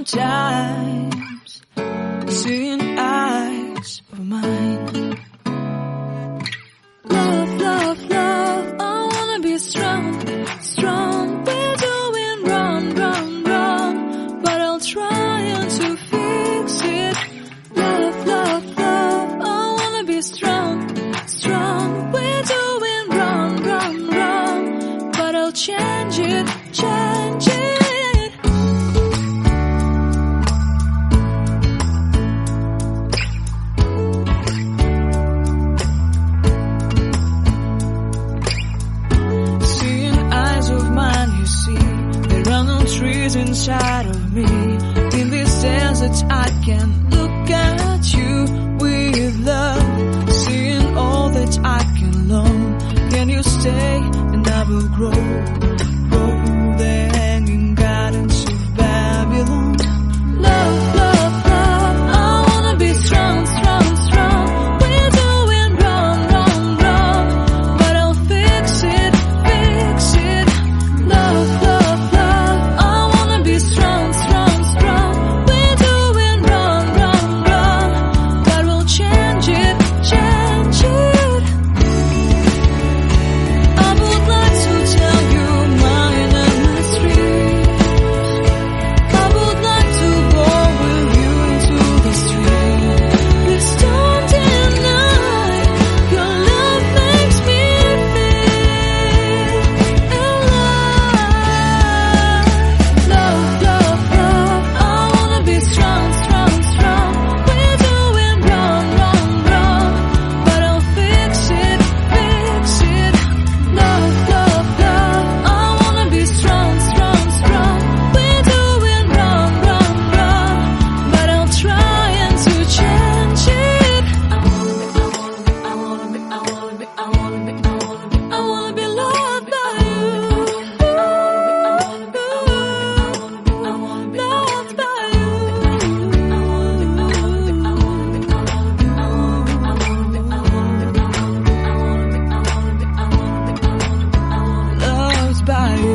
sometimes, seeing eyes of mine. Love, love, love, I wanna be strong, strong. We're doing wrong, wrong, wrong, but I'll try to fix it. Love, love, love, I wanna be strong, strong. We're doing wrong, wrong, wrong, but I'll change it, change it. Trees inside of me. In this desert I can look at you with love, seeing all that I can learn. Can you stay and I will grow the hanging gardens of Babylon. Love, love, love, I wanna be strong, strong, strong. We're doing wrong, wrong, wrong, but I'll fix it, fix it. Love, love, strong, strong, strong. We're doing wrong, wrong, wrong, but we'll change it, change it. I would like to tell you mine and my street. I would like to go with you into the street. Please don't deny your love makes me feel alive. Love, love, love, I wanna be strong, strong, strong. We're doing wrong, wrong, wrong, but I'll fix it, fix it. Love, love, love, I wanna be strong, strong, strong. We're doing wrong, wrong, wrong, but I'll try to change it. I wanna be loved by you. Loved by you. Loved by you.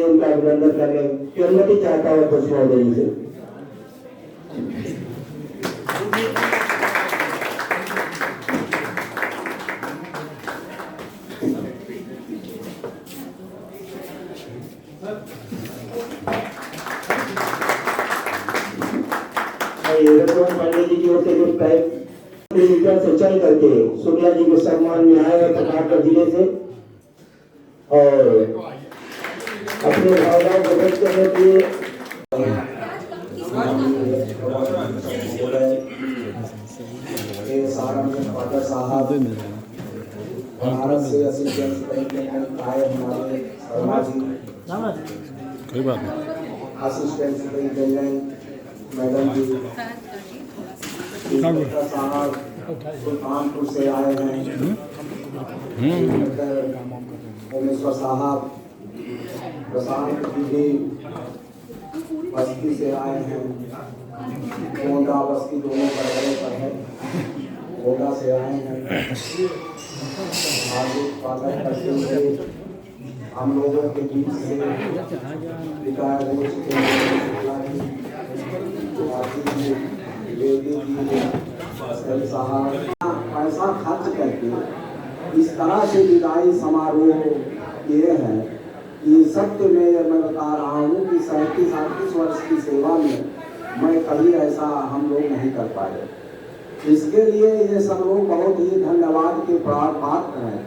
उनका अभिनंदन करने की अनुमति चाहता हूँ अध्यक्ष महोदय जी से। पांडे जी की ओर से जो सिंचाई करके शुक्ला जी के सम्मान में आए हैं प्रतापगढ़ जिले से और अपने भावनाओं को व्यक्त करने के लिए साहब भारत से आए हमारे कोई बात नहीं असिस्टेंट सुपरिटेंडेंट मैडम जी साहब सुल्तानपुर से आए हैं उमेश्वर साहब प्रशांत जी बस्ती से आए हैं, गोंडा बस्ती दोनों बड़े पर है। गोंडा से आए हैं, आगे स्वागत करते हुए हम लोगों के बीच से विकास हो चुके साहब पैसा खर्च करके इस तरह से विदाई समारोह किए हैं कि सत्य में मैं बता रहा हूँ कि 37-38 वर्ष की सेवा में मैं कभी ऐसा हम लोग नहीं कर पाए। इसके लिए ये सब लोग बहुत ही धन्यवाद के पात्र हैं।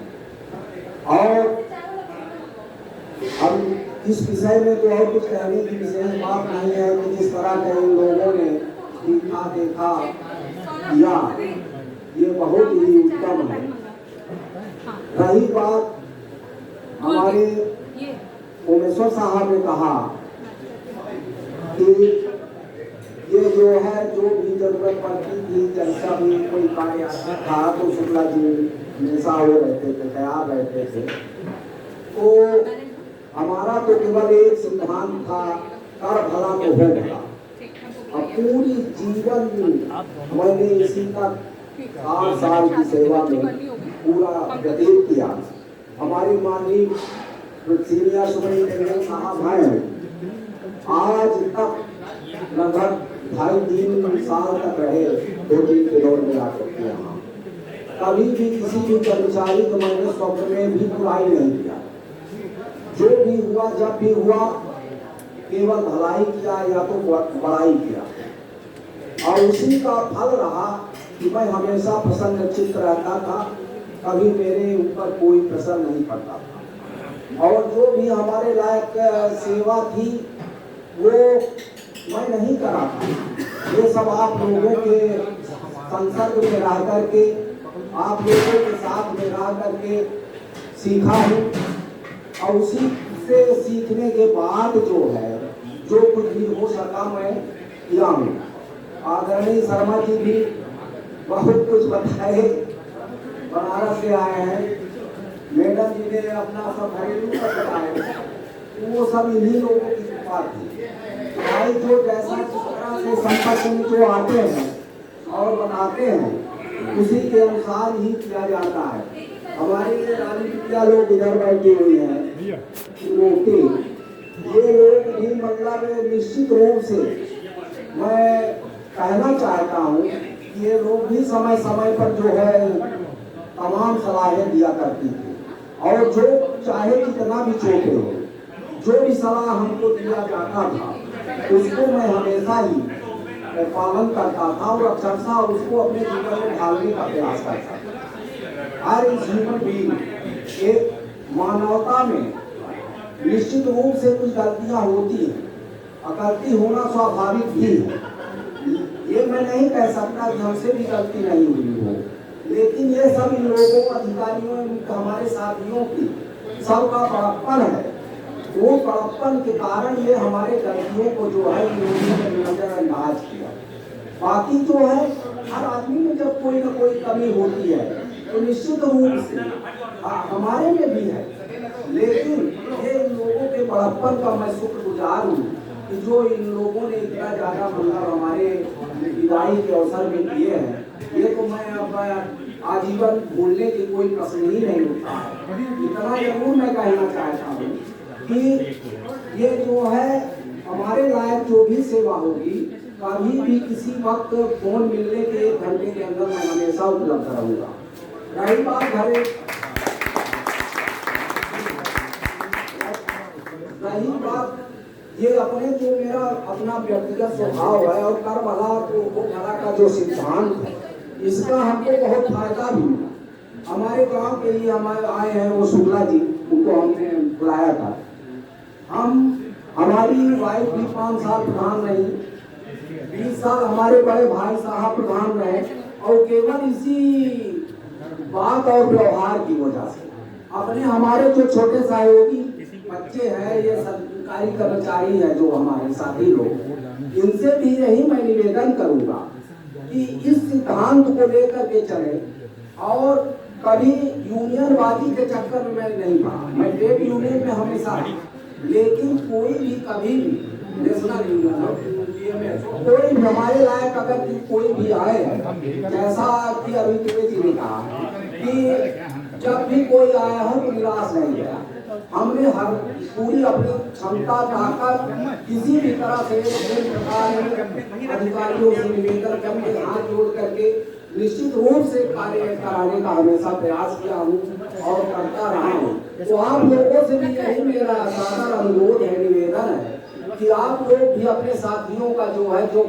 और हम इस विषय में तो और कुछ कहने की विशेष बात नहीं है कि जिस तरह के इन लोगों ने सीखा देखा किया, ये बहुत ही उत्तम है। रही बात हमारे उमेश्वर साहब ने कहा कि ये जो है जो भी जरूरत पड़ती थी, जैसा भी कोई कार्य था तो शुक्ला जी हमेशा वो रहते थे, तैयार रहते थे। तो हमारा तो केवल एक सिद्धांत था, कर भला तो हो भला। अब पूरी जीवन मैंने इसी तक 8 साल की सेवा में पूरा व्यतीत किया। हमारी माननीय सीनियर सुपरिटेंडेंट साहब हैं, आज तक लगभग 2.5-3 साल तक रहे 2-3 के दौर में आकर के यहाँ कभी भी किसी भी कर्मचारी को मैंने स्वप्न में भी बुराई नहीं किया। जो भी हुआ जब भी हुआ केवल भलाई किया या तो बड़ाई किया, और उसी का फल रहा कि मैं हमेशा प्रसन्नचित्त रहता था, कभी मेरे ऊपर कोई प्रेशर नहीं पड़ता था। और जो भी हमारे लायक सेवा थी वो मैं नहीं करा था। ये सब आप लोगों के संसर्ग में रह करके, आप लोगों के साथ में रह करके सीखा हूँ। और उसी से सीखने के बाद जो है जो कुछ भी हो सका मैं किया हूँ। आदरणीय शर्मा जी भी बहुत कुछ बताए, बनारस से आए हैं। मैडम जी ने अपना सब घरेलू बताया, वो सब इन्हीं लोगों की कृपा थी। भाई जो जैसा जिस तरह से संपर्क में जो आते हैं और बताते हैं उसी के अनुसार ही किया जाता है। हमारे ये रानी विद्या लोग इधर बैठे हुए हैं, ये लोग भी मतलब निश्चित रूप से मैं कहना चाहता हूँ कि ये लोग भी समय समय पर जो है तमाम सलाहें दिया करती थी। और जो चाहे कितना भी छोटे हो, जो भी सलाह हमको दिया जाता था उसको मैं हमेशा ही पालन करता था और अक्षरशः उसको अपने जीवन में ढालने का प्रयास करता था। हर ह्यूमन बीइंग एक मानवता में निश्चित रूप से कुछ गलतियां होती हैं, गलती होना स्वाभाविक भी है। ये मैं नहीं कह सकता कि हमसे भी गलती नहीं हुई हो, लेकिन ये सब इन लोगों अधिकारियों हमारे साथियों की सबका बड़प्पन है। वो बड़प्पन के कारण ये हमारे गलतियों को जो है इन लोगों ने नजरअंदाज किया। बाकी जो है हर आदमी में जब कोई ना कोई कमी होती है तो निश्चित रूप से हमारे में भी है, लेकिन ये इन लोगों के बड़प्पन का मैं शुक्रगुजार हूँ कि जो इन लोगों ने इतना ज्यादा मतलब हमारे विदाई के अवसर में किए हैं। ये तो मैं अब आजीवन भूलने की कोई प्रश्न ही नहीं उठता है। इतना जरूर मैं कहना चाहता हूँ कि ये जो है हमारे लायक जो भी सेवा होगी, कभी भी किसी वक्त फोन मिलने के 1 घंटे के अंदर मैं हमेशा उपलब्ध रहूंगा। रही बात ये अपने जो मेरा अपना व्यक्तिगत स्वभाव है और कर भला तो वो भला का जो सिद्धांत है, इसका हमको बहुत फायदा भी मिला। हमारे गांव के लिए हमारे आए हैं वो शुक्ला जी, उनको हमने बुलाया था। हमारी वाइफ भी 5 साल प्रधान रही, 20 साल हमारे बड़े भाई साहब प्रधान रहे, और केवल इसी बात और व्यवहार की वजह से अपने हमारे जो छोटे सहयोगी बच्चे हैं, ये सरकारी कर्मचारी है जो हमारे साथी लोग, इनसे भी यही मैं निवेदन करूंगा कि इस सिद्धांत को लेकर के चले। और कभी यूनियनवादी के चक्कर में मैं नहीं पड़ा, मैं ट्रेड यूनियन में हमेशा, लेकिन कोई भी कभी भी नेशनल यूनियन कोई भी हमारे लायक अगर कोई भी आए, जैसा कि अभी तुम्हें जी ने कहा कि जब भी कोई आया है तो निराश नहीं गया। हमने हर पूरी अपनी क्षमता ताकत किसी भी तरह से अधिकारियों से निवेदन करके हाथ जोड़ करके निश्चित रूप से कार्य कराने का हमेशा प्रयास किया हूँ और करता रहा हूँ। तो आप लोगों से भी यही मेरा सादर अनुरोध है, निवेदन है कि आप लोग भी अपने साथियों का जो है जो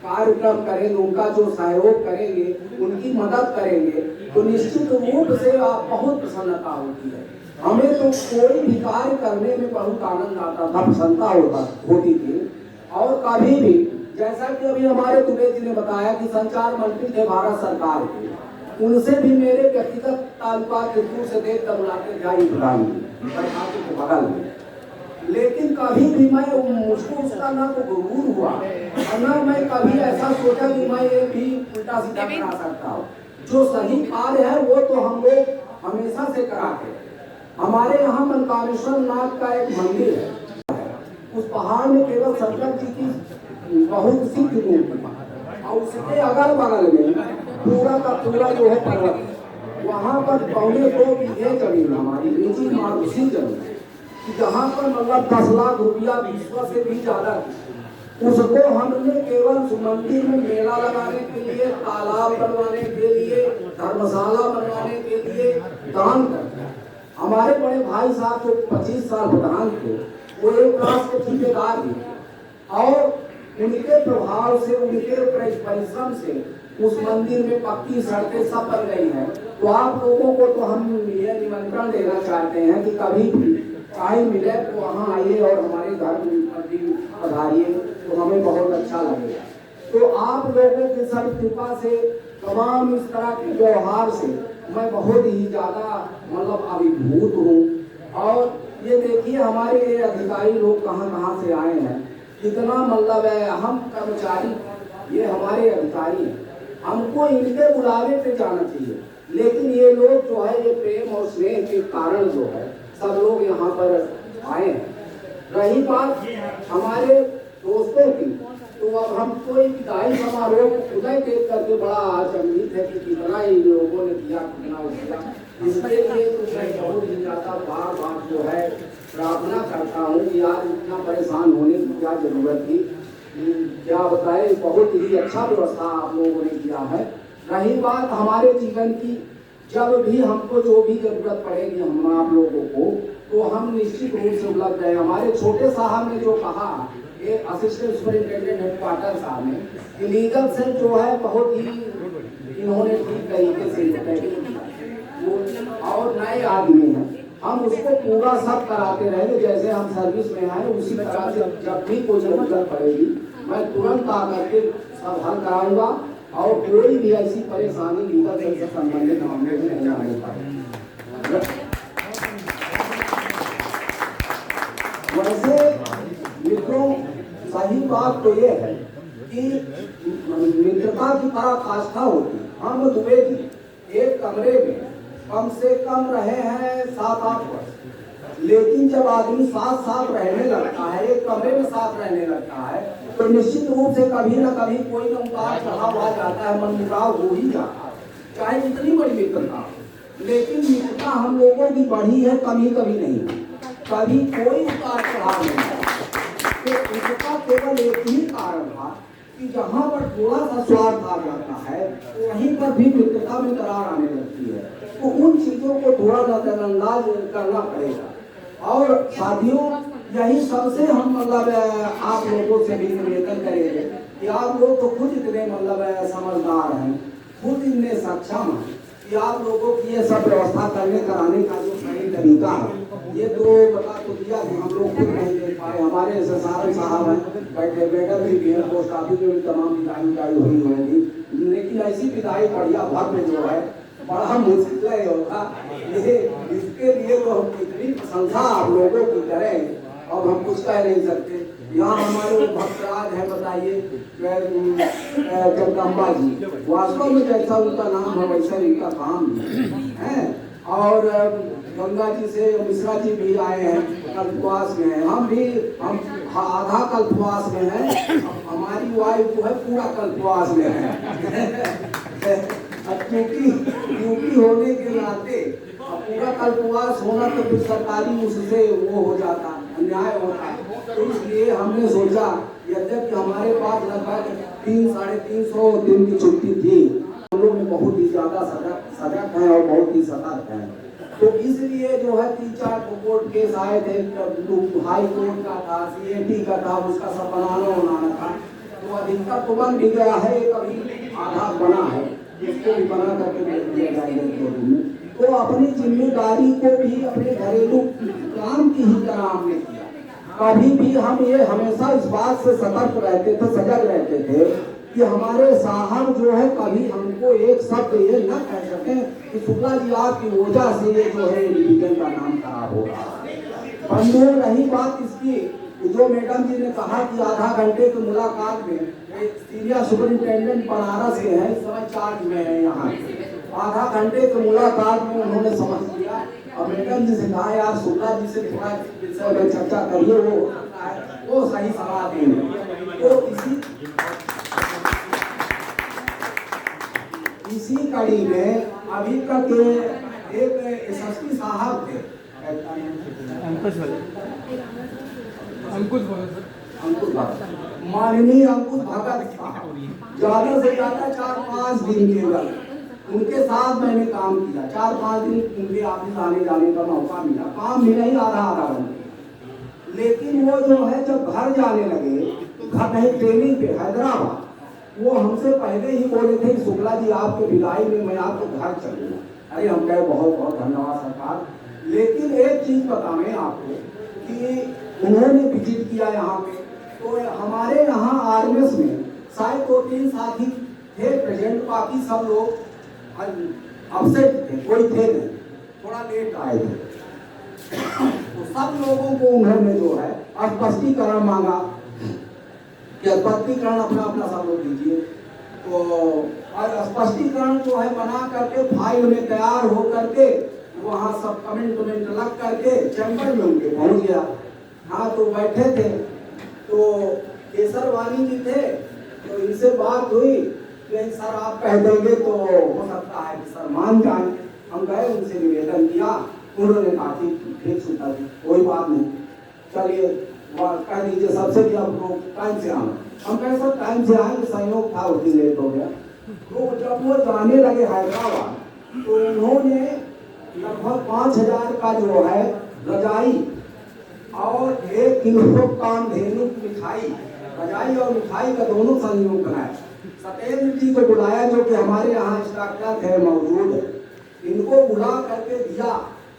कार्यक्रम करेंगे, उनका जो सहयोग करेंगे, उनकी मदद करेंगे तो निश्चित रूप से आप बहुत प्रसन्नता होती है। हमें तो कोई भी कार्य करने में बहुत आनंद आता था, प्रसन्नता होती थी। और कभी भी जैसा कि अभी हमारे दुबे जी ने बताया कि संचार मंत्री थे भारत सरकार के, उनसे भी मेरे व्यक्तिगत ताल्लुका कितूर से देख कर बुलाते थे बगल में, लेकिन कभी भी मैं मुझको उसका ना तो गुरूर हुआ और ना मैं कभी ऐसा सोचा कि मैं ये भी उल्टा सीधा करा सकता हूँ। जो सही कार्य है वो तो हम लोग हमेशा से कराते। हमारे यहाँ मनकामेश्वर नाथ का एक मंदिर है, उस पहाड़ में केवल शंकर जी की बहुत सिद्ध मूर्ति और उसके अगल बगल में पूरा का पूरा जो है पर्वत, वहाँ पर 2.25 बीघे जमीन हमारी निजी मारुसी जमीन, जहाँ पर मतलब 10 लाख रुपया विश्व से भी ज्यादा, उसको हमने केवल मंदिर में मेला लगाने के लिए, तालाब बनवाने के लिए, धर्मशाला बनवाने के लिए दान करते। हमारे बड़े भाई साहब जो 25 साल प्रधान थे, वो एक क्लास के ठेकेदार थे और उनके प्रभाव से, उनके परिश्रम से उस मंदिर में पक्की सड़कें सब बन गई हैं। तो आप लोगों को तो हम ये निमंत्रण देना चाहते हैं कि कभी भी टाइम मिले तो वहाँ आइए और हमारे घर में पधारिए, तो हमें बहुत अच्छा लगेगा। तो आप लोगों की सब कृपा से, तमाम इस तरह के व्यवहार से मैं बहुत ही ज्यादा मतलब अभिभूत हूँ। और ये देखिए हमारे ये अधिकारी लोग कहाँ से आए हैं, कितना मतलब है, हम कर्मचारी, ये हमारे अधिकारी हैं, हमको इनके बुलावे पे जाना चाहिए, लेकिन ये लोग जो है ये प्रेम और स्नेह के कारण जो है सब लोग यहाँ पर आए हैं। रही बात हमारे दोस्तों की, तो अब हम कोई विदाई समारोह उदय देख करके बड़ा आचंबित है कि कितना ही लोगों ने किया, कितना किया। इसके लिए तो मैं बहुत ही ज्यादा बार जो है प्रार्थना करता हूँ कि यार इतना परेशान होने की क्या जरूरत थी, क्या बताए, बहुत ही अच्छा व्यवस्था आप लोगों ने किया है। रही बात हमारे जीवन की, जब भी हमको जो भी जरूरत पड़ेगी हम आप लोगों को, तो हम निश्चित रूप से उपलब्ध है। हमारे छोटे साहब ने जो कहा, एक असिस्टेंट सुपरिंटेंडेंट हेडक्वार्टर साहब ने, लीगल से जो है बहुत ही इन्होंने ठीक तरीके से और नए आदमी हैं, हम उसको पूरा सब कराते रहेंगे। जैसे हम सर्विस में आए उसी तरह से जब भी कोई जरूरत पड़ेगी मैं तुरंत आकर के सब हल कराऊंगा और कोई भी ऐसी परेशानी लीगल से संबंधित मामले में नहीं आने पाए। वैसे मित्रों, सही बात तो ये है कि मित्रता की पराकाष्ठा होती है। हम दुबे जी एक कमरे में कम से कम रहे हैं 7-8 वर्ष, लेकिन जब आदमी साथ रहने लगता है, एक कमरे में साथ रहने लगता है, तो निश्चित रूप से कभी न कभी कोई न उतार चढ़ाव आ जाता है, मनमुटाव हो ही जाता है, चाहे जितनी बड़ी मित्रता। लेकिन मित्रता हम लोगों की बढ़ी है, कभी नहीं, कभी कोई उतार चढ़ाव नहीं। तो मित्रता केवल एक ही कारण था कि जहाँ पर थोड़ा सा स्वार्थ आ जाता है वहीं पर भी मित्रता में दरार आने लगती है। तो उन चीजों को थोड़ा नजरअंदाज करना पड़ेगा। और साथियों, यही सबसे हम मतलब आप लोगों से भी निवेदन करेंगे कि आप लोग तो खुद इतने मतलब समझदार हैं, खुद इतने सक्षम हैं कि आप लोगों की ये सब व्यवस्था करने कराने का जो सही तरीका है, ये तो बता तो दिया कि हम लोग खुद नहीं देख पाए। हमारे SSR साहब हैं बैठे भी हैं, पोस्ट ऑफिस में भी तमाम विदाई हुई होगी, लेकिन ऐसी विदाई बढ़िया भव्य जो है बड़ा मुश्किल होगा। ये इसके लिए तो हम कितनी प्रशंसा आप लोगों की करें, अब हम कुछ कह नहीं सकते। यहाँ हमारे भक्तराज है, बताइए जगदम्बा जी, वास्तव में जैसा उनका नाम है वैसा इनका काम है। और गंगा जी से मिश्रा जी भी आए हैं, कल्पवास में हैं। हम आधा कल्पवास में हैं, हमारी वाइफ जो है पूरा कल्पवास में है। क्योंकि होने के नाते पूरा कल्पवास होना तो फिर सरकारी उससे वो हो जाता, अन्याय होता है। तो इसलिए हमने सोचा यद्यपि हमारे पास लगभग 300-350 दिन की छुट्टी थी, हम लोग में बहुत ही ज्यादा सजग हैं और बहुत ही सतर्क हैं। तो इसलिए जो है 3-4 कोर्ट केस आए थे, हाई कोर्ट का था, CAT का था, उसका सब बनाना था। तो अधिकतर तो बन भी गया है, कभी आधा बना है, इसको भी बना करके भेज दिया जाएगा 2 दिन में। तो अपनी जिम्मेदारी को भी अपने घरेलू काम की ही तरह हमने किया। कभी भी हम ये हमेशा इस बात से सतर्क रहते थे, सजग रहते थे कि हमारे साहब जो है कभी हमको एक शब्द ये न कह सके कि शुक्ला जी आपकी वजह से ये जो है डिवीजन का नाम खराब हो रहा है। बंधुओं, रही बात इसकी, जो मैडम जी ने कहा कि आधा घंटे की मुलाकात में, सीनियर सुपरिंटेंडेंट बनारस के हैं, इस समय चार्ज में है यहाँ। आधा घंटे की मुलाकात में उन्होंने समझ लिया और मैडम जी से कहा यार शुक्ला जी से थोड़ा विषय में चर्चा करिए, वो सही सलाह देंगे। तो इसी कड़ी में अभी तक एक SSP साहब थे, माननीय अंकुश भगत साहब, ज्यादा से ज्यादा 4-5 दिन केवल उनके साथ मैंने काम किया। 4-5 दिन उनके ऑफिस आने जाने का मौका मिला, काम मिला ही आधा घंटे। लेकिन वो जो है जब घर जाने लगे, घर नहीं ट्रेनिंग पे हैदराबाद, वो हमसे पहले ही बोले थे शुक्ला जी आपके विदाई में मैं आपके घर चलूंगा। अरे हम कहे बहुत बहुत धन्यवाद सरकार। लेकिन एक चीज बताएं आपको कि उन्होंने विजिट किया यहाँ पे, तो हमारे यहाँ RMS में शायद 2-3 साथी थे प्रेजेंट, बाकी सब लोग अपसेट थे, कोई थे नहीं, थोड़ा लेट आए थे। तो सब लोगों को उन्होंने जो है स्पष्टीकरण मांगा कि स्पष्टीकरण अपना अपना सब लोग दीजिए। तो स्पष्टीकरण जो है बना करके फाइल में तैयार हो करके वहाँ सब कमेंट लग करके चैम्बर में उनके पहुँच गया। हाँ, तो बैठे थे, तो केसरवानी जी थे, तो इनसे बात हुई कि सर आप कह देंगे तो हो सकता है कि सर मान जाए। हम गए, उनसे निवेदन किया, उन्होंने कहा ठीक सुनता थी, कोई बात नहीं, चलिए कह दीजिए सबसे भी आप लोग टाइम से आना। हम कहे सर टाइम से आएंगे, संयोग था उस दिन लेट हो गया। तो जब वो जाने लगे हैदराबाद, तो उन्होंने लगभग 5000 का जो है रजाई और 1 किलो कामधेनु की मिठाई, रजाई और मिठाई का दोनों संयोग बनाए। सत्येंद्र जी को बुलाया जो कि हमारे यहाँ स्टाफ है मौजूद है, इनको बुला करके दिया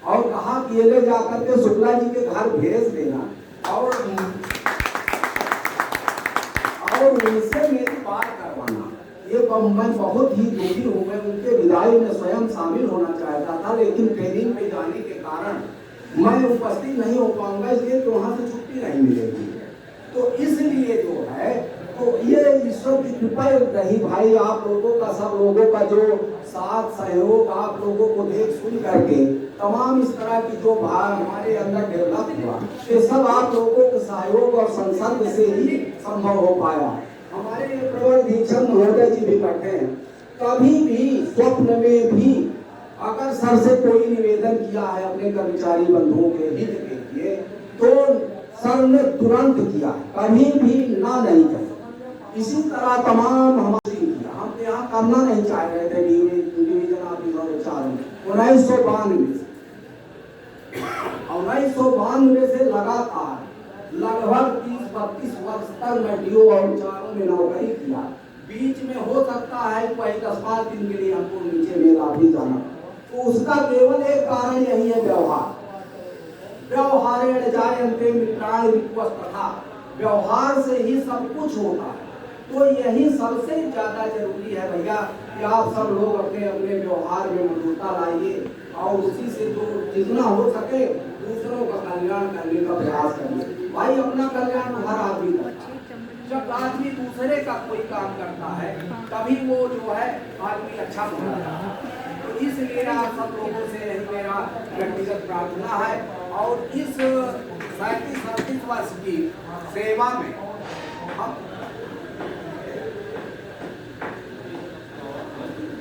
और कहा कि ये ले जा करके शुक्ला जी के घर भेज देना और उनसे मेरी बात करवाना। ये मैं बहुत ही दुखी हूँ, मैं उनके विदाई में स्वयं शामिल होना चाहता था, लेकिन ट्रेनिंग पे जाने के कारण मैं उपस्थित नहीं हो पाऊंगा, इसलिए तो वहाँ से छुट्टी नहीं मिलेगी। तो इसलिए जो है तो ये ईश्वर की कृपा रही भाई, आप लोगों का, सब लोगों का जो साथ सहयोग आप लोगों को देख सुन करके तमाम इस तरह की जो भाव हमारे अंदर डेवलप हुआ, ये सब आप लोगों के सहयोग और संसर्ग से ही संभव हो पाया। हमारे प्रवर दीक्षण महोदय जी भी बैठे हैं, कभी भी स्वप्न में भी अगर सर से कोई निवेदन किया है अपने कर्मचारी बंधुओं के हित के लिए, तो सर ने तुरंत किया, कभी भी ना नहीं कहा। इसी तरह तमाम हमारे किया, हम यहाँ करना नहीं चाह रहे थे डिवीजन ऑफिस और 1992 से लगातार लगभग 30-32 वर्ष तक मैं DO और चारों में नौकरी किया। बीच में हो सकता है कोई 10-5 दिन के लिए हमको नीचे मेरा भी जाना, तो उसका केवल एक कारण यही है व्यवहारेण जायन्ते मित्राणि विपस्पथा, व्यवहार से ही सब कुछ होता है। तो यही सबसे ज्यादा जरूरी है भैया कि आप सब लोग अपने अपने व्यवहार में मधुरता लाइए और उसी से जो जितना हो सके दूसरों का कल्याण करने का प्रयास करिए। भाई अपना कल्याण तो हर आदमी करता है, जब आदमी दूसरे का कोई काम करता है तभी वो जो है आदमी अच्छा बनाता है। तो इसलिए आप सब लोगों से यही मेरा व्यक्तिगत प्रार्थना है। और इस 37-38 वर्ष की सेवा में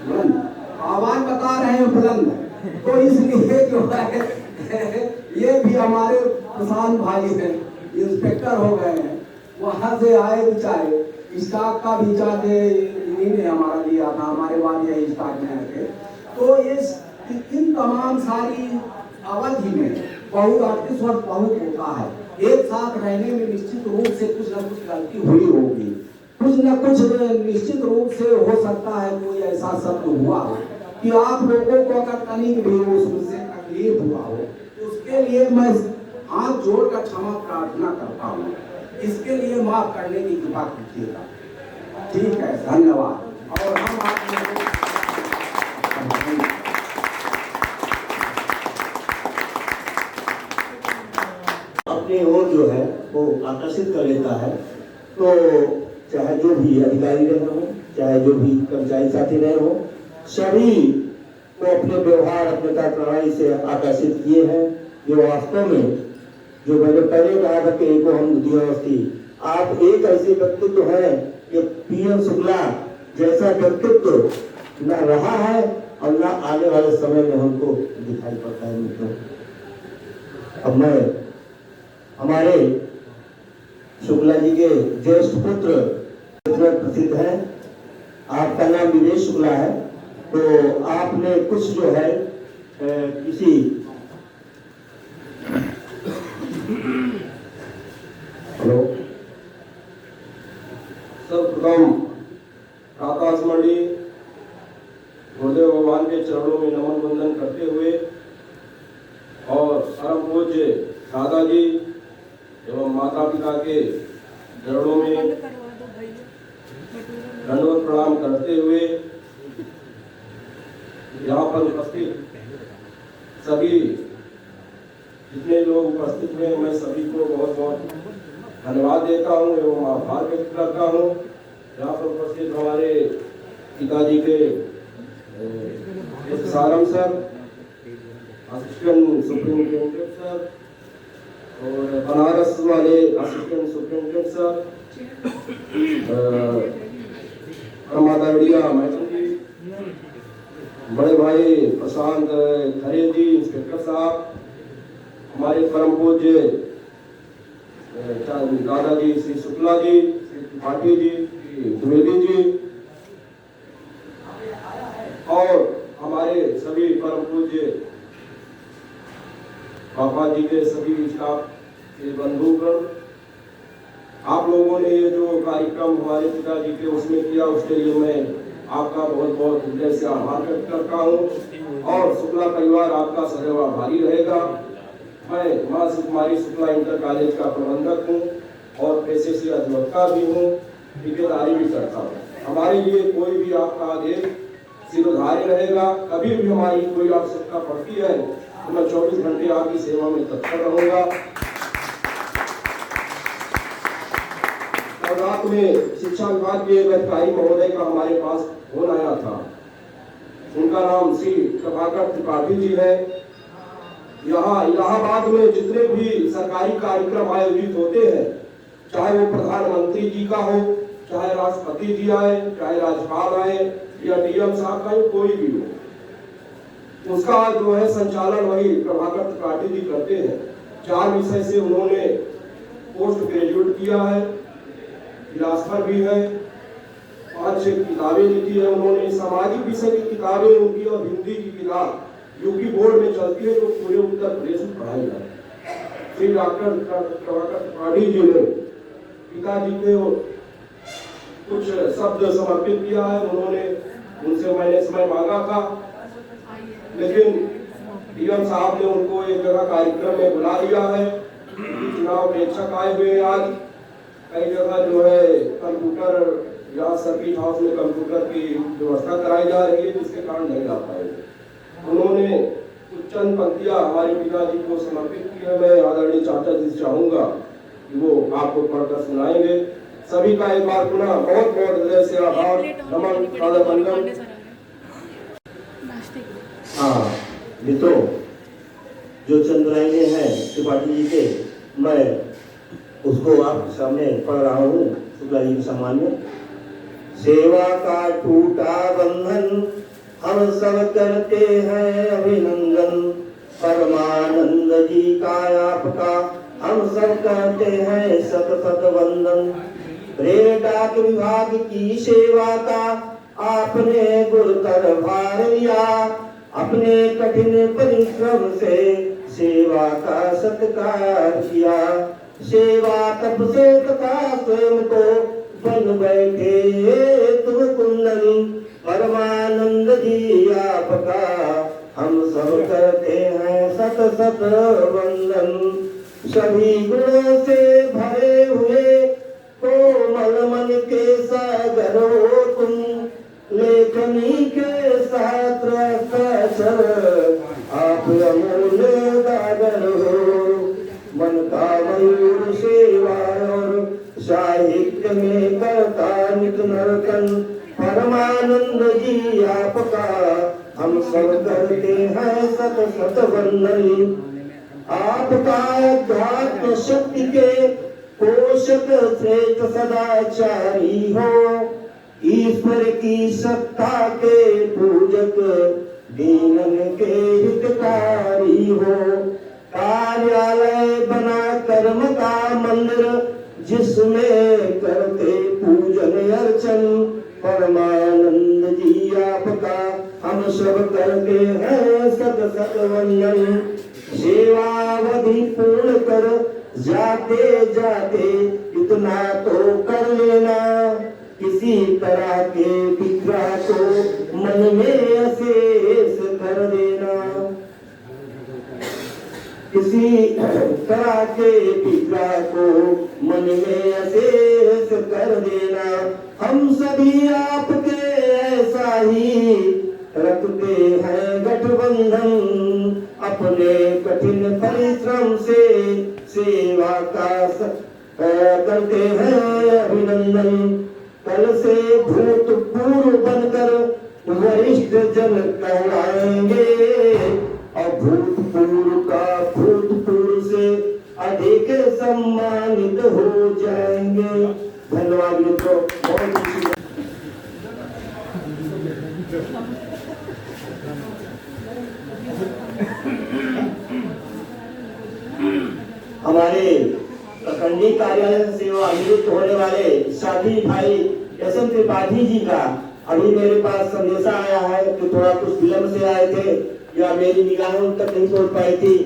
हम आवाज बता रहे हैं बुलंद, तो इसलिए जो है ये भी हमारे किसान भाई हैं, इंस्पेक्टर हो गए हैं, वहां से आए बेचारे, स्टाफ का भी चार्ज इन्हीं ने हमारा लिया था, हमारे बाद यही स्टाफ में आए थे। तो इस इन तमाम सारी अवधि में बहुत 38 वर्ष बहुत होता है, एक साथ रहने में निश्चित रूप से कुछ न कुछ गलती हुई होगी, कुछ न कुछ निश्चित रूप से हो सकता है कोई ऐसा शब्द हुआ हो कि आप लोगों को अगर तनिक भी उससे तकलीफ हुआ हो, उसके लिए मैं हाथ जोड़कर क्षमा प्रार्थना करता हूँ, इसके लिए माफ करने की कृपा कीजिएगा। ठीक है, धन्यवाद। और हम आप लोगों अपनी ओर जो है वो आकर्षित कर लेता है, तो चाहे जो भी अधिकारी रहे हो, चाहे जो भी कर्मचारी साथी रहे हो, सभी को अपने व्यवहार अपने कार्यप्रणाली से आकर्षित किए हैं। जो वास्तव में जो मैंने पहले कहा था कि एको हम द्वितीय, आप एक ऐसे व्यक्तित्व है कि पीएम शुक्ला जैसा व्यक्तित्व न रहा है और न आने वाले समय में हमको दिखाई पड़ता है मित्रों। अब मैं हमारे शुक्ला जी के ज्येष्ठ पुत्र प्रसिद्ध है, आपका नाम विवेक शुक्ला है, तो आपने कुछ जो है किसी हेलो, सर्वप्रथम आकाश मंडी गुरुदेव भगवान के चरणों में नमन वंदन करते हुए और परम पूज्य दादाजी एवं माता पिता के चरणों में दंडवत प्रणाम करते हुए यहाँ पर उपस्थित सभी जितने लोग उपस्थित हैं, मैं सभी को बहुत बहुत धन्यवाद देता हूँ एवं आभार व्यक्त करता हूँ। यहाँ पर उपस्थित हमारे पिताजी के सारम सर, असिस्टेंट सुप्रिंटेंडेंट सर और बनारस वाले असिस्टेंट सुप्रिंटेंडेंट सर, मैडम जी, बड़े भाई प्रशांत खरे जी, इंस्पेक्टर साहब, हमारे परम पूज्य दादाजी श्री शुक्ला जी, श्री त्रिपाठी जी, द्विवेदी जी और हमारे सभी परम पूज्य पापा जी के सभी स्टाफ के बंधुगण, आप लोगों ने ये जो कार्यक्रम हमारे पिताजी के उसमें किया, उसके लिए मैं आपका बहुत बहुत हृदय से आभार व्यक्त करता हूँ और शुक्ला परिवार आपका सदैव आभारी रहेगा। मैं मां सुकुमारी शुक्ला इंटर कॉलेज का प्रबंधक हूँ और पेशे से अधिवक्ता भी हूँ, ठेकेदारी भी करता हूँ। हमारे लिए कोई भी आपका आदेश सिरोधार्य रहेगा, कभी भी हमारी कोई आवश्यकता पड़ती है तो मैं 24 घंटे आपकी सेवा में तत्पर रहूंगा। रात में शिक्षा विभाग के एक अधिकारी महोदय का हमारे पास फोन आया था, उनका नाम श्री प्रभाकर त्रिपाठी जी है। यहाँ इलाहाबाद में जितने भी सरकारी कार्यक्रम आयोजित होते हैं, चाहे वो प्रधानमंत्री जी का हो, चाहे राष्ट्रपति जी आए, चाहे राज्यपाल आए या डीएम साहब का कोई भी हो, उसका जो है संचालन वही प्रभाकर त्रिपाठी जी करते हैं। 4 विषय से उन्होंने पोस्ट ग्रेजुएट किया है, फिलासफर भी है, 5-6 किताबें लिखी है उन्होंने, सामाजिक विषय की किताबें उनकी और हिंदी की किताब यूपी बोर्ड में चलती है जो पूरे उत्तर प्रदेश में पढ़ाई जाती। श्री डॉक्टर प्रभाकर त्रिपाठी जी ने पिताजी को कुछ शब्द समर्पित किया है। उन्होंने उनसे मैंने समय मांगा था, लेकिन डीएम साहब ने उनको एक जगह कार्यक्रम में बुला लिया है। चुनाव प्रेक्षक आए हुए आज, कई जगह जो है कंप्यूटर या सर्किट हाउस में कंप्यूटर की व्यवस्था कराई जा रही है, जिसके कारण नहीं आ पाए। उन्होंने कुछ चंद पंक्तियां हमारे पिताजी को समर्पित की है। मैं आदरणीय चाचा जी से चाहूंगा कि वो आपको पढ़कर सुनाएंगे। सभी का एक बार पुनः बहुत बहुत हृदय से आभार, नमन, सादर वंदन। हाँ मित्रों, जो चंद्रायने हैं त्रिपाठी जी के, मैं उसको आपके सामने पढ़ रहा हूँ शुक्ला जी के सम्मान में। सेवा का टूटा बंधन हम सब करते हैं अभिनंदन, परमानंद जी का आपका हम सब करते हैं सत सत वंदन। रेल डाक विभाग की सेवा का आपने गुरुतर भार लिया, अपने कठिन परिश्रम से सेवा का सत्कार किया। सेवा तब से तथा स्वयं को बन बैठे तुम कुंदन, परमानंद जी आपका हम सब करते हैं सत सत वंदन। सभी गुणों से भरे हुए कोमल मन के सागर हो तुम, लेखनी के साथ आप अमूल्य गागर हो। मन का मयूर सेवा और साहित्य में करता नित नर्तन, परमानंद जी आपका हम सब करते हैं सत सत वंदन। आपका अध्यात्म शक्ति के पोषक श्रेष्ठ सदाचारी हो, ईश्वर की सत्ता के पूजक दीनन के हितकारी हो। कार्यालय बना कर्म का मंदिर जिसमें करते पूजन अर्चन, परमानंद जी आपका हम सब करते हैं सत सत वंदन। सेवावधि पूर्ण कर जाते जाते इतना तो कर लेना, किसी तरह के विग्रह को मन में अशेष कर देना। किसी तरह के विग्रह को मन में अशेष कर देना। हम सभी आपके ऐसा ही रखते हैं गठबंधन, अपने कठिन परिश्रम से सेवा का करते हैं अभिनंदन। कल से भूतपूर्व बनकर वरिष्ठ जन कहलाएंगे, और भूतपूर्व का भूतपूर्व से अधिक सम्मानित हो जाएंगे। धन्यवाद मित्रों, बहुत खुशी। हमारे प्रखंडी कार्यालय से सेवा निवृत्त होने वाले साथी भाई एस.एम. त्रिपाठी जी का अभी मेरे पास संदेशा आया है कि थोड़ा कुछ विलंब से आए थे या मेरी निगाहों तक नहीं पहुंच पाई थी,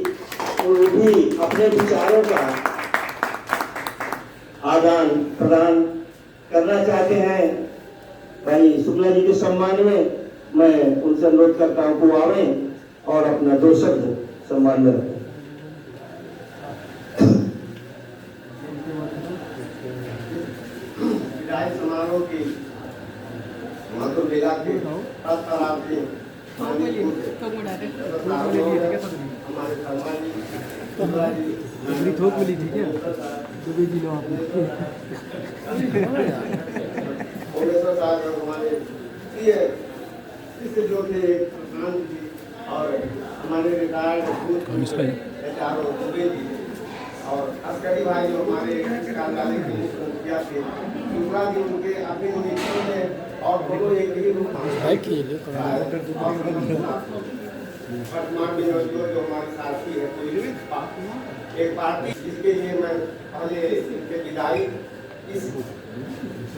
तो वो भी अपने विचारों का आदान प्रदान करना चाहते हैं। भाई शुक्ला जी के सम्मान में मैं उनसे अनुरोध करता हूँ को आवे और अपना 2 शब्द सम्मान में रखें। विदाई समारोह की माधुर बेला के तत्काल के हमारे मेरी थोक मिली थी क्या? तो भी जी लो आपने। हमारे प्रिय जो थे आनंद जी और हमारे रिटायर्ड चारों दुबे जी और अस्करी भाई जो हमारे कार्यालय के मुखिया थे, दूसरा भी उनके अपने निरीक्षण में और दोनों एक ही रूप वर्तमान में जो हमारे साथी है कोई एक पार्टी, इसके लिए मैं पहले इनके विदाई इस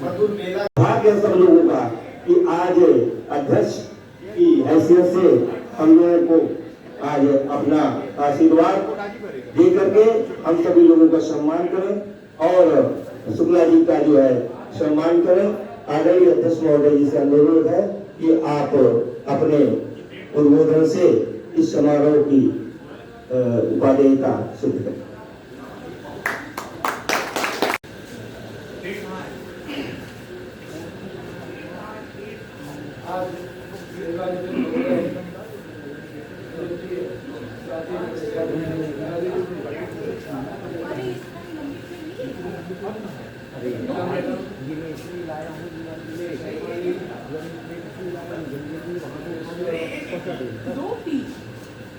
मधुर मेला भाग्य सब लोगों का कि आज अध्यक्ष की हैसियत से हम लोगों को आज अपना आशीर्वाद दे करके हम सभी लोगों का सम्मान करें और शुक्ला जी का जो है सम्मान करें। आदरणीय अध्यक्ष महोदय जी से अनुरोध है कि आप अपने उद्बोधन से इस समारोह की उपादेयता सिद्ध करें।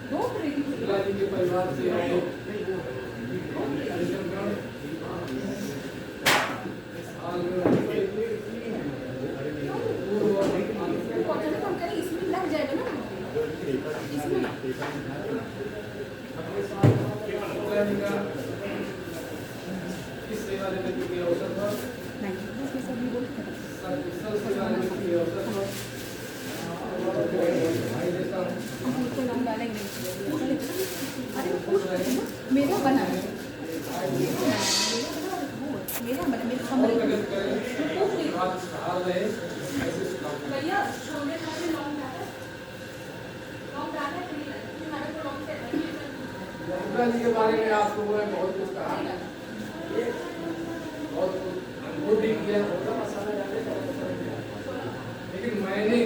दो प्लेट शुक्ला जी के परिवार से आए इसमें लग जाएगा ना इसमें शुक्ला जी का इस सेवा निवृत्ति के अवसर पर कुशल सेवा निवृत्ति के अवसर पर मेरा बना है मेरा बना मेरे कमरे भैया छोले खाने लौंग डाला शुक्ला जी के बारे में आप लोगों ने बहुत कुछ कहा, बहुत कुछ अनुभव भी किया, लेकिन मैंने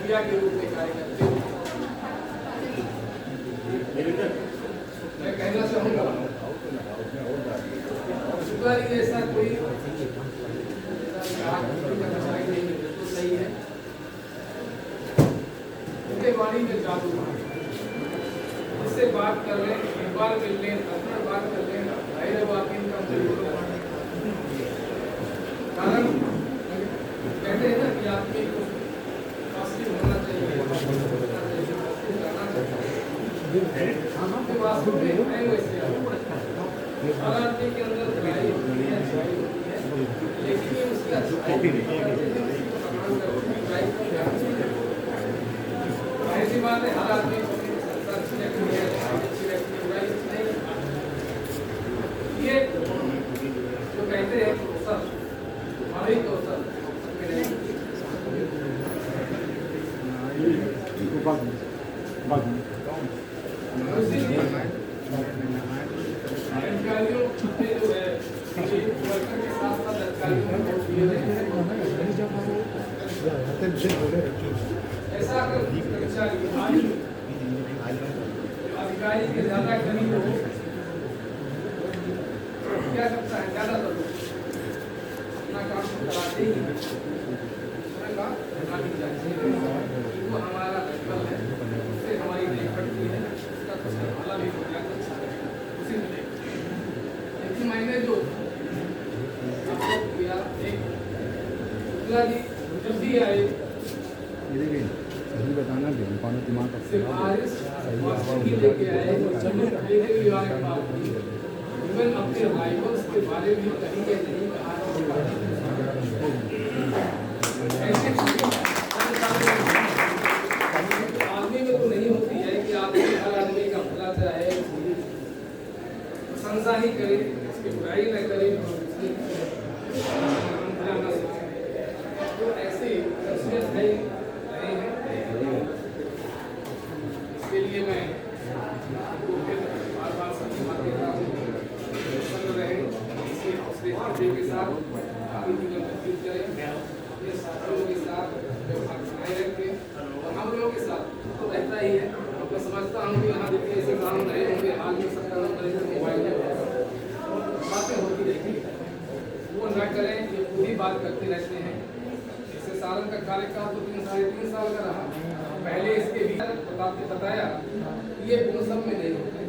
के रूप में कार्य करते हैं। मैं कहना चाहूँगा शुक्ला जी ऐसा कोई कर्मचारी नहीं है तो सही है, उनके वाणी में जादू है, उससे बात कर लें, एक बार मिल लें, 10 बार बात कर लें, धैर्य बात इनका कारण कहते हैं ना कि आदमी को होना चाहिए, वास्तव में है वैसे हर आदमी के अंदर बुराई होती है, लेकिन ये उसकी ऐसी बात है, हर आदमी अच्छी रखनी है, बुराई नहीं। ये जो कहते हैं सब हमारे तो सब अधिकारियों ने जो है वर्कर के साथ साथ अधिकारियों में बहुत ऐसा अगर कर्मचारी अधिकारी के ज्यादा कमी हो क्या करता है, ज्यादातर अपना काम कराते ही वो हमारा लक्ष्य है, उससे हमारी देखभाल है, उसका कुछ हमारा भी हो गया उसी में। लेकिन मैंने जो किया, एक शुक्ला जी जब भी आए सही बताना भी पाना दिमाग का सिफारिश लेके आए, विभाग के पास इवन अपने राइवल्स के बारे में कहीं के नहीं कहा, आदमी में तो नहीं होती है कि आदमी हर आदमी का भला चाहे, प्रशंसा ही करे, उसकी बुराई न करे, तो ऐसी शख्सियत नहीं है। इसके लिए मैं बार-बार सभी बात देता हूँ, रहे इसी हौसले के साथ अपनी जीवन व्यतीत करें, अपने साथियों के साथ व्यवहार बनाए रखें, और हम लोगों के साथ तो रहता ही है। मैं समझता हूँ कि यहाँ देखिए ऐसे काम रहे होंगे, हाल में सब काम करें, मोबाइल में बातें होती रहती है, वो न करें, ये खुद ही बात करते रहते हैं। इससे सारण का कार्यकाल तो 3-3.5 साल का रहा, पहले इसके भी बताया ये गुण सब में नहीं होते,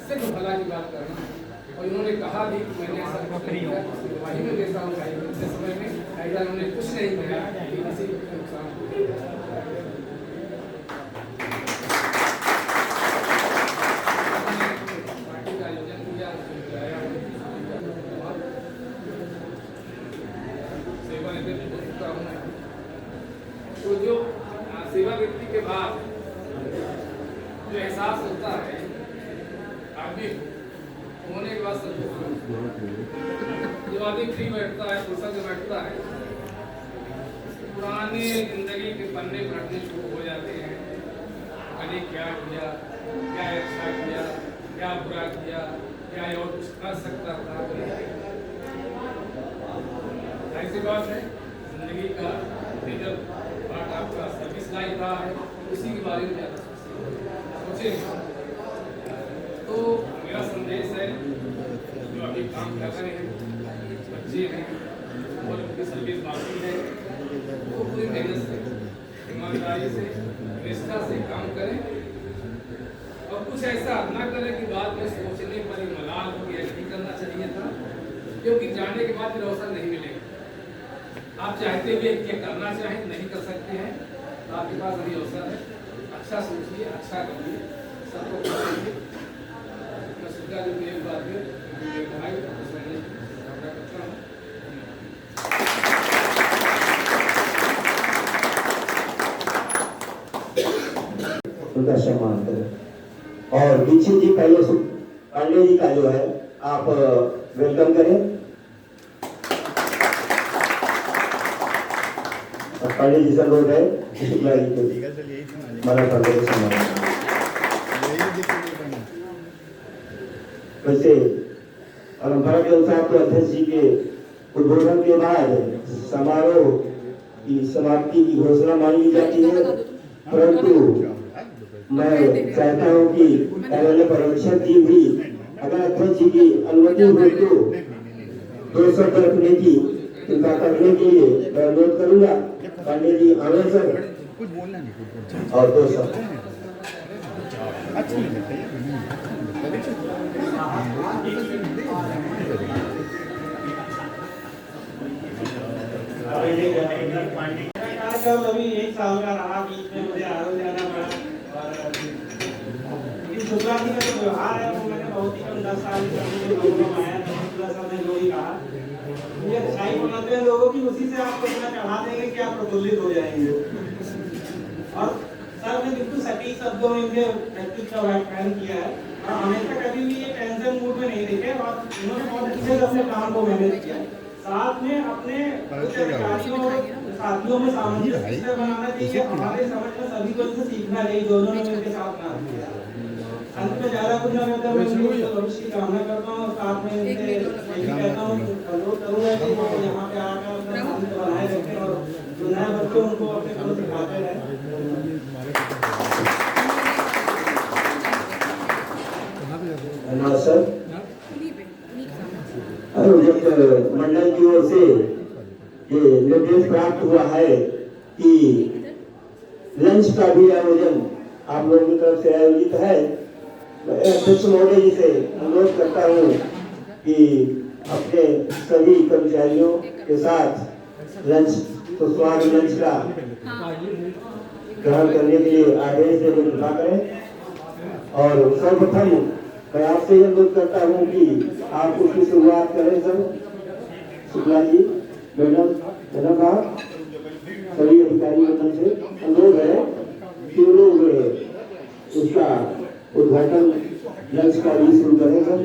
सिर्फ भला की बात करना। और इन्होंने कहा भी कि मैंने ऐसा कुछ नहीं किया, वही में देता हूँ भाई, इतने समय में ऐसा उन्होंने कुछ नहीं किया कि किसी को नुकसान हो। पार्टी का आयोजन किया, सेवा निवृत्ति होता हूँ मैं, तो जो सेवा निवृत्ति के बाद जो एहसास होता है आदमी होने के बाद सब जो आदमी फ्री बैठता है, फुर्सत में बैठता है, पुराने जिंदगी के पन्ने पलटने शुरू हो जाते हैं। मैंने क्या किया, क्या अच्छा किया, क्या बुरा किया, क्या और कुछ कर सकता था। ऐसी बात है, जिंदगी का मेजर पार्ट आपका सर्विस लाइफ रहा है, उसी के बारे में ज़्यादा सोचें। तो मेरा संदेश है, जो अभी काम कर रहे हैं बच्चे हैं और उनकी सर्विस बाकी है, वो पूरी मेहनत से, ईमानदारी से, निष्ठा से काम करें और कुछ ऐसा ना करें कि बाद में सोचने पर ही मलाल हो कि ऐसा करना चाहिए था, क्योंकि जाने के बाद फिर अवसर नहीं मिलेगा। आप चाहते हुए क्या करना चाहें नहीं कर सकते हैं, तो आपके पास अभी अवसर है। अच्छा सोचिए, अच्छा करिए, सबको करिए। मैं सुनता जो एक बात है भाई करता हूँ। उनका सम्मान करें। और दीक्षित जी पहले पांडे जी का जो है आप वेलकम करें। पांडे जी से अनुरोध है शुक्ला जी को माला पांडे को सम्मान। वैसे परंपरा के अनुसार तो अध्यक्ष जी के उद्बोधन के बाद समारोह की समाप्ति की घोषणा मांगी जाती है, परंतु मैं चाहता हूं कि एमएलए पर्यवेक्षक जी भी अगर अध्यक्ष जी की अनुमति हो तो 2 शब्द रखने की कृपा करने के लिए मैं अनुरोध करूंगा। पांडे जी आनंद सर कुछ बोलना नहीं, और 2 शब्द। अभी 1 साल का रहा, बीच में मुझे आरोप जाना पड़ा। और शुक्ला जी का जो व्यवहार है वो मैंने बहुत ही कम 10 साल में आया था। शुक्ला साहब ने जो ही कहा, ये अच्छाई बनाते हैं लोगों की, उसी से आपको इतना चढ़ा देंगे कि आप प्रफुल्लित हो जाएंगे। और सर ने बिल्कुल सटीक शब्दों में इनके व्यक्तित्व का व्याख्यान किया है और हमेशा कभी भी ये टेंशन मूड में नहीं दिखे और इन्होंने बहुत अच्छे से अपने काम को मैनेज किया। साथ में अपने उच्च अधिकारियों और साथियों में सामंजस्य बनाना चाहिए। हमारे समझ में सभी को इससे सीखना चाहिए, दोनों ने मिलकर साथ काम किया। अंत में ज्यादा कुछ ना कहता मैं भविष्य की कामना करता हूँ और साथ में इनसे कहता हूँ, अनुरोध करूँगा कि वो यहाँ पे आकर अपना शांति बनाए रखें और जो नए बच्चे उनको अपने गुण सिखाते रहें। धन्यवाद सर। मंडल की ओर से ये निर्देश प्राप्त हुआ है कि लंच का भी आयोजन आप लोगों की तरफ से आयोजित है। मैं अध्यक्ष महोदय जी से अनुरोध करता हूँ कि अपने सभी कर्मचारियों के साथ लंच तो स्वाद लंच का ग्रहण करने के लिए आदेश देने की कृपा करें। और सर्वप्रथम मैं आपसे अनुरोध करता हूँ कि आप उसकी शुरुआत करें। सर शुक्ला जी, मैडम का सभी अधिकारी मंडल से अनुरोध है कि लोग उसका उद्घाटन लंच का भी शुरू करें। सर